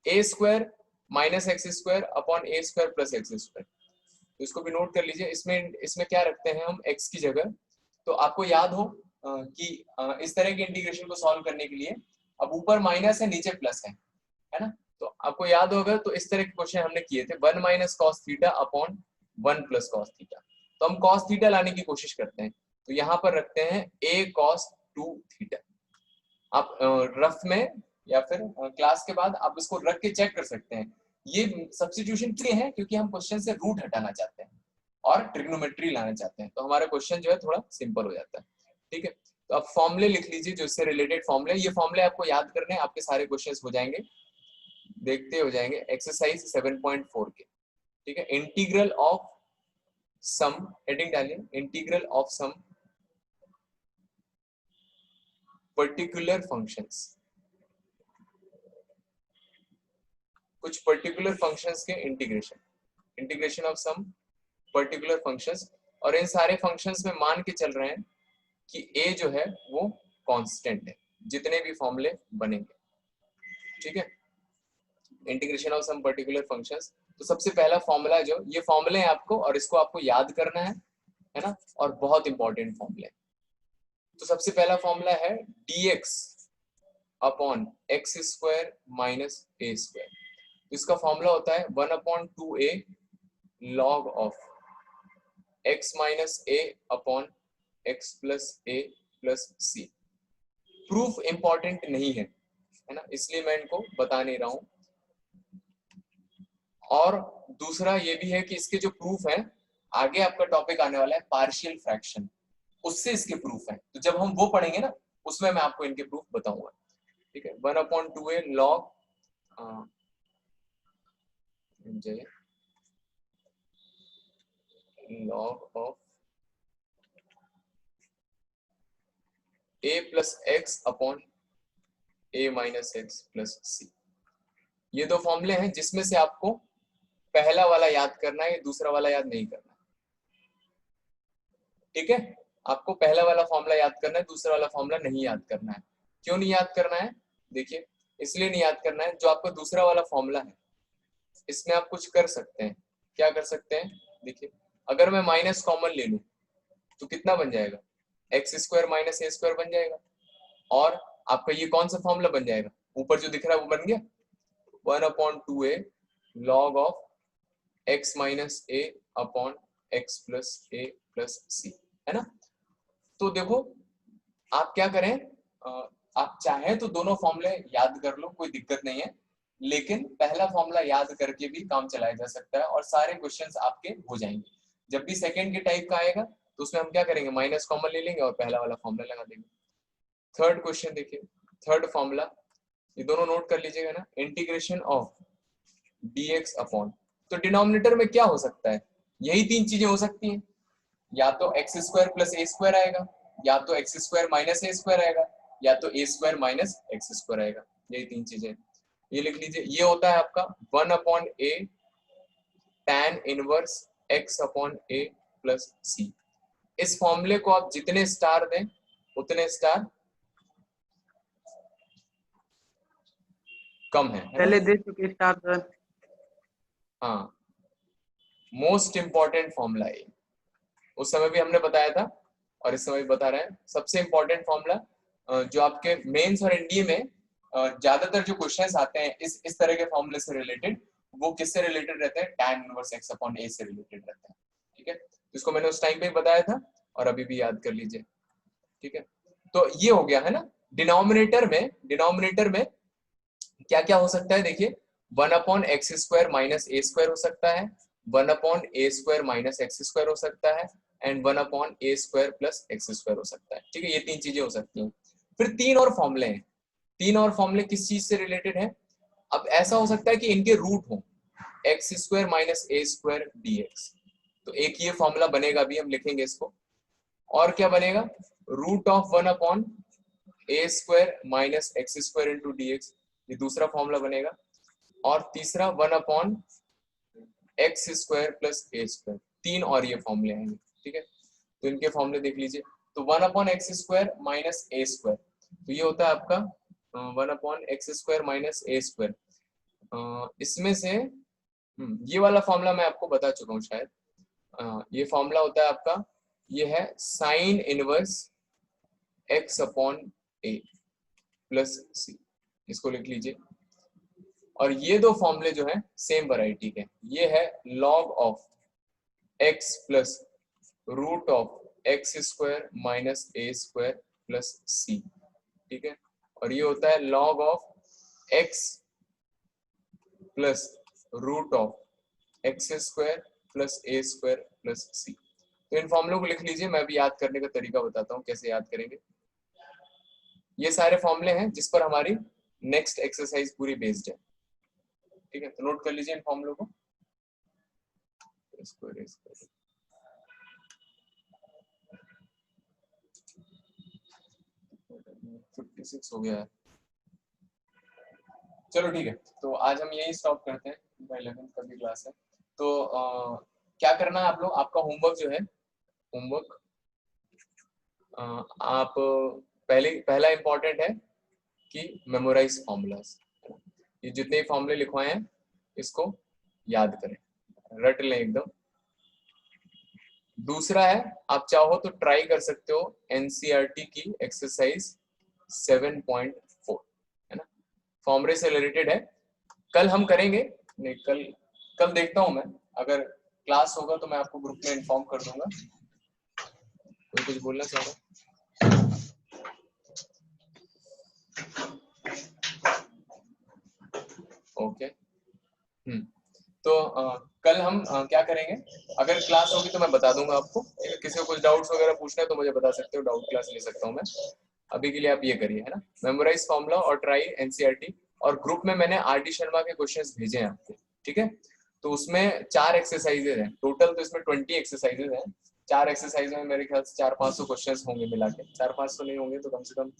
[SPEAKER 1] A square minus x square upon A square plus X square, तो इसको भी नोट कर लीजिए। इसमें क्या रखते हैं हम x की जगह, तो आपको याद हो कि इस तरह के इंटीग्रेशन को सॉल्व करने के लिए अब ऊपर माइनस है नीचे प्लस है ना, तो आपको याद होगा तो इस तरह के क्वेश्चन हमने किए थे, 1 minus cos theta upon 1 plus cos theta. तो हम कॉस थीटा लाने की कोशिश करते हैं, तो यहाँ पर रखते हैं a cos 2 थीटा। आप रफ में या फिर क्लास के बाद आप इसको रख के चेक कर सकते हैं। ये सब्स्टिट्यूशन के लिए है क्योंकि हम क्वेश्चन से रूट हटाना चाहते हैं और ट्रिग्नोमेट्री लाना चाहते हैं, तो हमारा क्वेश्चन जो है थोड़ा सिंपल हो जाता है। ठीक है, तो आप फॉर्मूले लिख लीजिए जो इससे रिलेटेड फॉर्मूले, ये फॉर्मूले आपको याद करने हैं, आपके सारे क्वेश्चंस हो जाएंगे, देखते हो जाएंगे। एक्सरसाइज 7.4 के, ठीक है, इंटीग्रल ऑफ सम, हेडिंग डालिए integral of some particular functions, कुछ पर्टिकुलर फंक्शंस के integration of some particular functions, और इन सारे फंक्शंस में मान के चल रहे हैं कि a जो है वो कांस्टेंट है, जितने भी फॉर्मूले बनेंगे। ठीक है, integration of some particular functions, तो सबसे पहला फॉर्मूला जो ये फॉर्मूले हैं आपको, और इसको आपको याद करना है ना, और बहुत इंपॉर्टेंट फॉर्मूले। तो सबसे पहला फॉर्मूला है dx upon X square minus A square, तो इसका फॉर्मूला होता है 1/2a log of x minus a upon x plus a plus c। Proof important नहीं है ना, इसलिए मैं इनको बता नहीं रहा हूं। और दूसरा ये भी है कि इसके जो प्रूफ है, आगे आपका टॉपिक आने वाला है पार्शियल फ्रैक्शन, उससे इसके प्रूफ है, तो जब हम वो पढ़ेंगे ना उसमें मैं आपको इनके प्रूफ बताऊंगा। ठीक है, 1/2a log log of a plus X upon a minus X plus C. ये दो फॉर्मूले हैं जिसमें से आपको पहला वाला याद करना है, दूसरा वाला याद नहीं करना। ठीक है, आपको पहला वाला फॉर्मूला याद करना है, दूसरा वाला फॉर्मूला नहीं याद करना है। क्यों नहीं याद करना है, देखिए इसलिए नहीं याद करना है, जो आपका दूसरा वाला फॉर्मूला है इसमें आप कुछ कर सकते हैं। क्या कर सकते हैं, देखिए अगर मैं माइनस कॉमन ले लूं तो कितना बन जाएगा, x square minus A square बन जाएगा, और आपका ये कौन सा फॉर्मूला बन जाएगा, ऊपर जो दिख रहा है वो बन गया 1/2a log of x minus A upon X plus A plus C, है ना। तो देखो आप क्या करें, आप चाहे तो दोनों फॉर्मूले याद कर लो, कोई दिक्कत नहीं है, लेकिन पहला फॉर्मूला याद करके भी काम चलाया जा सकता है और सारे क्वेश्चंस आपके हो जाएंगे। जब भी सेकंड के टाइप का आएगा तो उसमें हम क्या करेंगे, माइनस कॉमन ले लेंगे और पहला वाला फॉर्मूला लगा देंगे। थर्ड क्वेश्चन देखिए, थर्ड फॉर्मूला, ये दोनों नोट कर लीजिएगा ना, इंटीग्रेशन ऑफ dx अपॉन, तो डिनोमिनेटर में क्या हो सकता है, यही तीन चीजें हो सकती हैं, या तो x square plus A square आएगा, या तो x square minus A square आएगा, या तो ए स्क्वायर माइनस एक्स स्क्वायर आएगा, यही तीन चीजें। ये लिख लीजिए, ये होता है आपका 1/a tan इनवर्स x अपॉन a प्लस सी। इस फॉर्मूले को आप जितने स्टार दें उतने स्टार कम है
[SPEAKER 3] पहले दे चुके स्टार सर।
[SPEAKER 1] हाँ, मोस्ट इंपॉर्टेंट फॉर्मूला है, उस समय भी हमने बताया था और इस समय भी बता रहे हैं। सबसे इंपॉर्टेंट फॉर्मूला जो आपके मेंस और एनडीए में ज्यादातर जो क्वेश्चंस आते हैं इस तरह के फॉर्मूले से रिलेटेड, वो किससे रिलेटेड रहते हैं, tan इनवर्स x अपॉन a से रिलेटेड रहते हैं। ठीक है, तो इसको मैंने उस टाइम पे ही बताया था और अभी भी याद कर लीजिए। ठीक है, तो ये हो गया है ना। डिनोमिनेटर में क्या क्या हो सकता है, देखिए 1/x square minus A square हो सकता है, 1/a square minus x square हो सकता है, and 1/a square plus X square हो सकता है। ठीक है, ये तीन चीजें हो सकती हैं। फिर तीन और फॉर्मूले हैं, तीन और फॉर्मूले किस चीज से रिलेटेड है, अब ऐसा हो सकता है कि इनके रूट हो x square minus A square dx, तो एक ये फॉर्मूला बनेगा, अभी हम लिखेंगे इसको। और क्या बनेगा, root of 1/a square minus x square into dx, ये दूसरा फॉर्मूला बनेगा। और तीसरा 1/x square plus A square, तीन और ये फॉर्मूले आएंगे। ठीक है, तो इनके फॉर्मूले देख लीजिए, तो 1/x square minus A square, तो ये होता है आपका 1/x square minus A square. इसमें से ये वाला फॉर्मूला मैं आपको बता चुका हूँ शायद, ये फॉर्मूला होता है आपका, ये है साइन इनवर्स x अपॉन ए प्लस सी, इसको लिख लीजिए। और ये दो फॉर्मूले जो है सेम वैरायटी के, ये है log of x plus root of X square minus A square plus C. ठीक है, और ये होता है log of x plus root of X square plus A square plus C. तो इन फॉर्मूलों को लिख लीजिए, मैं भी याद करने का तरीका बताता हूँ कैसे याद करेंगे। ये सारे फॉर्मूले हैं जिस पर हमारी नेक्स्ट एक्सरसाइज पूरी बेस्ड है। ठीक है, तो नोट कर लीजिए इन फॉर्मूलों को। इसको erase कर दो। तो 56 हो गया है, चलो ठीक है, तो आज हम यही स्टॉप करते हैं, 11th का भी क्लास है। तो क्या करना है आप लोग, आपका होमवर्क जो है, होमवर्क आप पहला इंपॉर्टेंट है कि मेमोराइज फॉर्मूलाज, ये जितने फॉर्मूले लिखवाए हैं इसको याद करें, रट लें एकदम। दूसरा है, आप चाहो तो ट्राई कर सकते हो एनसीईआरटी की एक्सरसाइज 7.4, है ना, फॉर्मूले से रिलेटेड है। कल हम करेंगे, नहीं कल देखता हूं मैं, अगर क्लास होगा तो मैं आपको ग्रुप में इन्फॉर्म कर दूंगा। कोई कुछ बोलना चाह रहा है? ओके, तो कल हम क्या करेंगे, अगर क्लास होगी तो मैं बता दूंगा आपको। किसी को कुछ डाउट्स वगैरह पूछना है तो मुझे बता सकते हो, डाउट क्लास ले सकता हूँ मैं। अभी के लिए आप ये करिए, है ना, मेमोराइज फॉर्मूला और ट्राई एनसीईआरटी। और ग्रुप में मैंने आरटी शर्मा के क्वेश्चंस भेजे हैं आपको, ठीक है, तो उसमें 4 एक्सरसाइजेज हैं टोटल, तो इसमें 20 एक्सरसाइजेज हैं। 4 एक्सरसाइज में मेरे ख्याल से 400-500 क्वेश्चंस होंगे मिला के, 400-500 नहीं होंगे तो कम से कम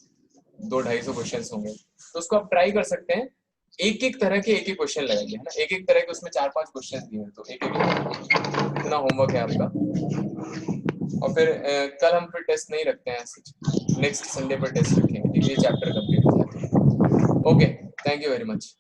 [SPEAKER 1] 200-250 क्वेश्चंस होंगे। तो उसको आप ट्राई कर सकते हैं, एक एक तरह के क्वेश्चन लगाइए, है ना, एक एक तरह के उसमें 4-5 क्वेश्चन दिए हैं, तो एक इतना होमवर्क है आपका। और फिर कल हम फिर टेस्ट नहीं रखते हैं, नेक्स्ट संडे पर टेस्ट रखेंगे, ये चैप्टर कंप्लीट हो जाता है। Okay, thank you very much.